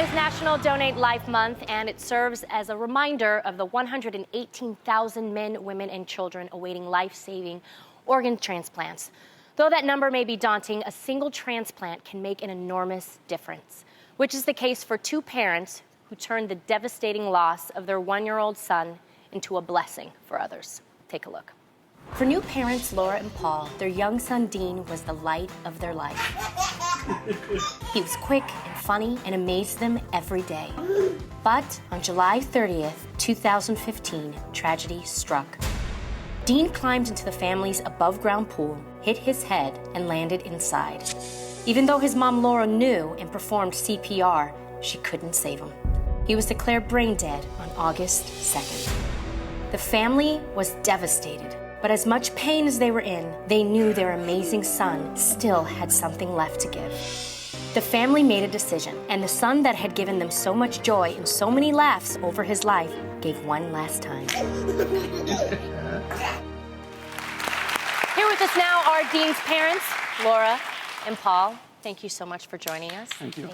is National Donate Life Month, and it serves as a reminder of the 118,000 men, women, and children awaiting life-saving organ transplants. Though that number may be daunting, a single transplant can make an enormous difference, which is the case for two parents who turned the devastating loss of their one-year-old son into a blessing for others. Take a look. For new parents Laura and Paul, their young son Dean was the light of their life. He was quick and funny and amazed them every day. But on July 30th, 2015, tragedy struck. Dean climbed into the family's above-ground pool, hit his head, and landed inside. Even though his mom Laura knew and performed CPR, she couldn't save him. He was declared brain dead on August 2nd. The family was devastated, but as much pain as they were in, they knew their amazing son still had something left to give. The family made a decision, and the son that had given them so much joy and so many laughs over his life gave one last time. Here with us now are Dean's parents, Laura and Paul. Thank you so much for joining us. Thank you.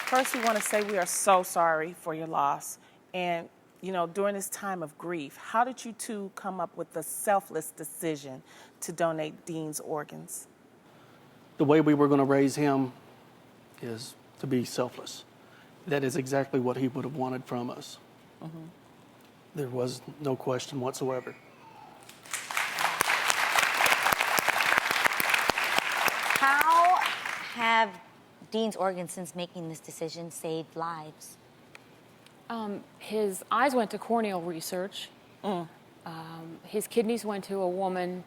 First, we want to say we are so sorry for your loss. And, you know, during this time of grief, how did you two come up with the selfless decision to donate Dean's organs? The way we were going to raise him is to be selfless. That is exactly what he would have wanted from us. Mm-hmm. There was no question whatsoever. How have Dean's organs, since making this decision, saved lives? His eyes went to corneal research. His kidneys went to a woman,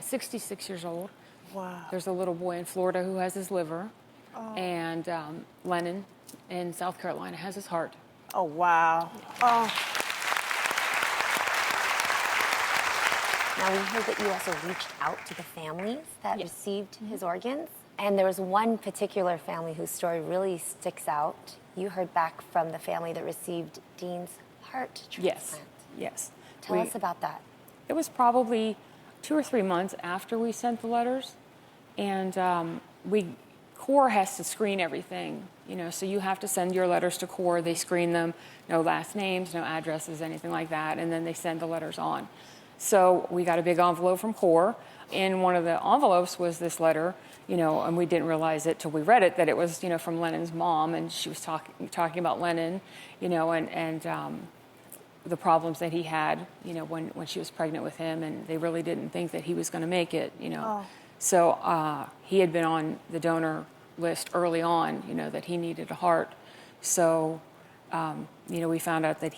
66 years old. Wow. There's a little boy in Florida who has his liver. Oh. And Lennon in South Carolina has his heart. Oh, wow. Oh. Now, we heard that you also reached out to the families that Yes. received his organs. And there was one particular family whose story really sticks out. You heard back from the family that received Dean's heart transplant. Yes. Tell us about that. It was probably 2 or 3 months after we sent the letters. And CORE has to screen everything, you know, so you have to send your letters to CORE. They screen them, no last names, no addresses, anything like that, and then they send the letters on. So we got a big envelope from CORE. In one of the envelopes was this letter, you know, and we didn't realize it till we read it, that it was, you know, from Lennon's mom, and she was talking about Lennon, you know, and the problems that he had, you know, when she was pregnant with him, and they really didn't think that he was going to make it, you know. Oh. So he had been on the donor list early on, you know, that he needed a heart. So, you know, we found out that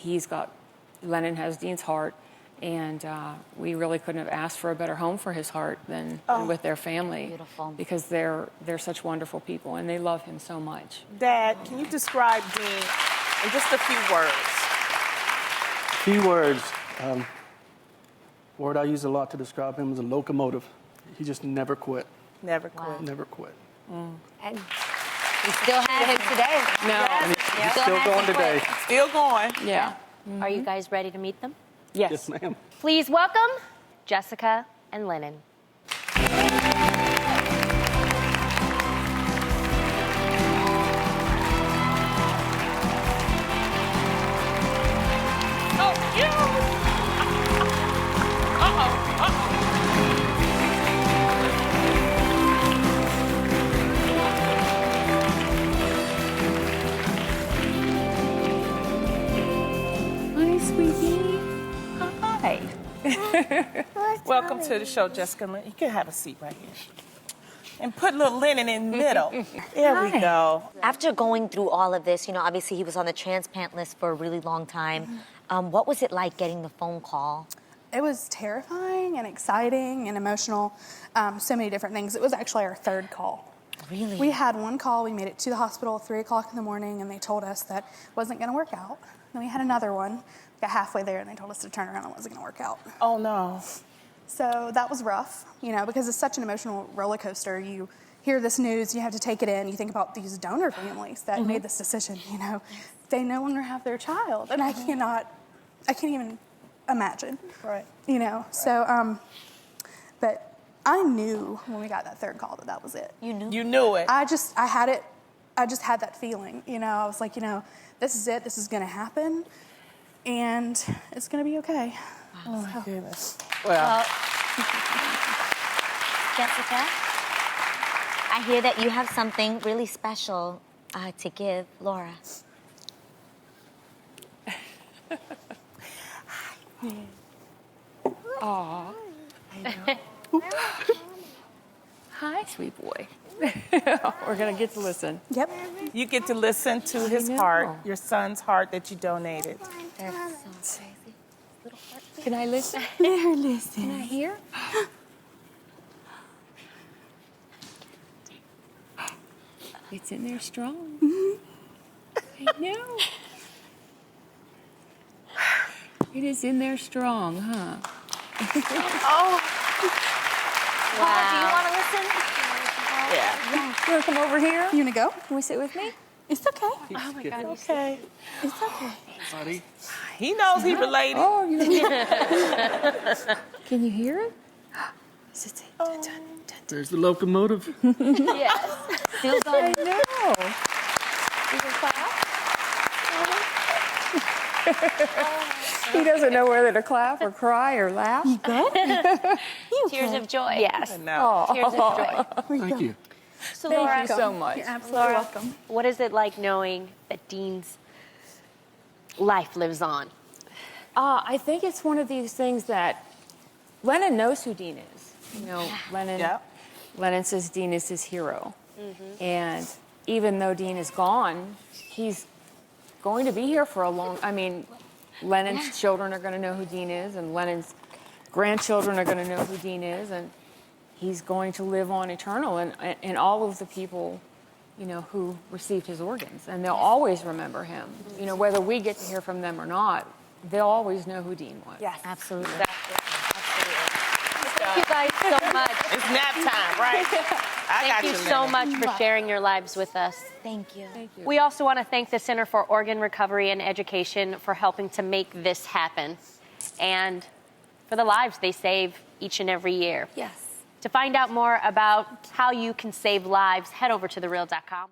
Lennon has Dean's heart, and we really couldn't have asked for a better home for his heart than with their family. Beautiful. Because they're such wonderful people, and they love him so much. Dad, can you describe Dean in just a few words? Few words. Word I use a lot to describe him is a locomotive. He just never quit. Never quit. Never quit. And we still have him today. No. And he's still going today. Still going. Yeah. Are you guys ready to meet them? Yes. Yes, ma'am. Please welcome Jessica and Lennon. Hi, sweetie. Hi. Welcome to the show, Jessica. You can have a seat right here. And put little Lennon in the middle. There we go. After going through all of this, you know, obviously he was on the transplant list for a really long time. What was it like getting the phone call? It was terrifying and exciting and emotional, so many different things. It was actually our third call. Really? We had one call, we made it to the hospital at 3 o'clock in the morning, and they told us that it wasn't gonna work out. Then we had another one, got halfway there, and they told us to turn around and it wasn't gonna work out. Oh, no. So that was rough, you know, because it's such an emotional roller coaster. You hear this news, you have to take it in, you think about these donor families that made this decision, you know. They no longer have their child, and I can't even imagine. Right. You know, so, but I knew when we got that third call that was it. You knew? You knew it. I just had that feeling, I was like, this is it, this is gonna happen, and it's gonna be okay. Oh my goodness. Well, Jessica, I hear that you have something really special to give Laura. Aw. Hi, sweet boy. We're going to get to listen. Yep. You get to listen to his know. heart, your son's heart that you donated. That's so crazy. Little heart. Can I listen? Listen. Can I hear? It's in there strong. I know. It is in there strong, huh? Wow. Do you want to listen? Yeah. You want to come over here? You wanna go? Can we sit with me? It's okay. Oh my God. Okay. It's okay. Buddy. He knows he related. Oh, you Can you hear it? Is it? There's the locomotive. Yes. Still going. No. You can clap. He doesn't know whether to clap or cry or laugh. Tears of joy. Yes. No. Tears of joy. Thank you. So Thank Laura, you so much. You're absolutely Laura, welcome. what is it like knowing that Dean's life lives on? I think it's one of these things that Lennon knows who Dean is. Lennon. Yep. Lennon says Dean is his hero, and even though Dean is gone, he's going to be here for a long. I mean, Lennon's children are going to know who Dean is, and Lennon's grandchildren are going to know who Dean is, and he's going to live on eternal in all of the people, who received his organs, and they'll always remember him. Whether we get to hear from them or not, they'll always know who Dean was. Yes, absolutely. Thank you guys so much. It's nap time, right? I got Thank you you, so Lennon. much for sharing your lives with us. Thank you. Thank you. We also want to thank the Center for Organ Recovery and Education for helping to make this happen and for the lives they save each and every year. Yes. To find out more about how you can save lives, head over to thereal.com.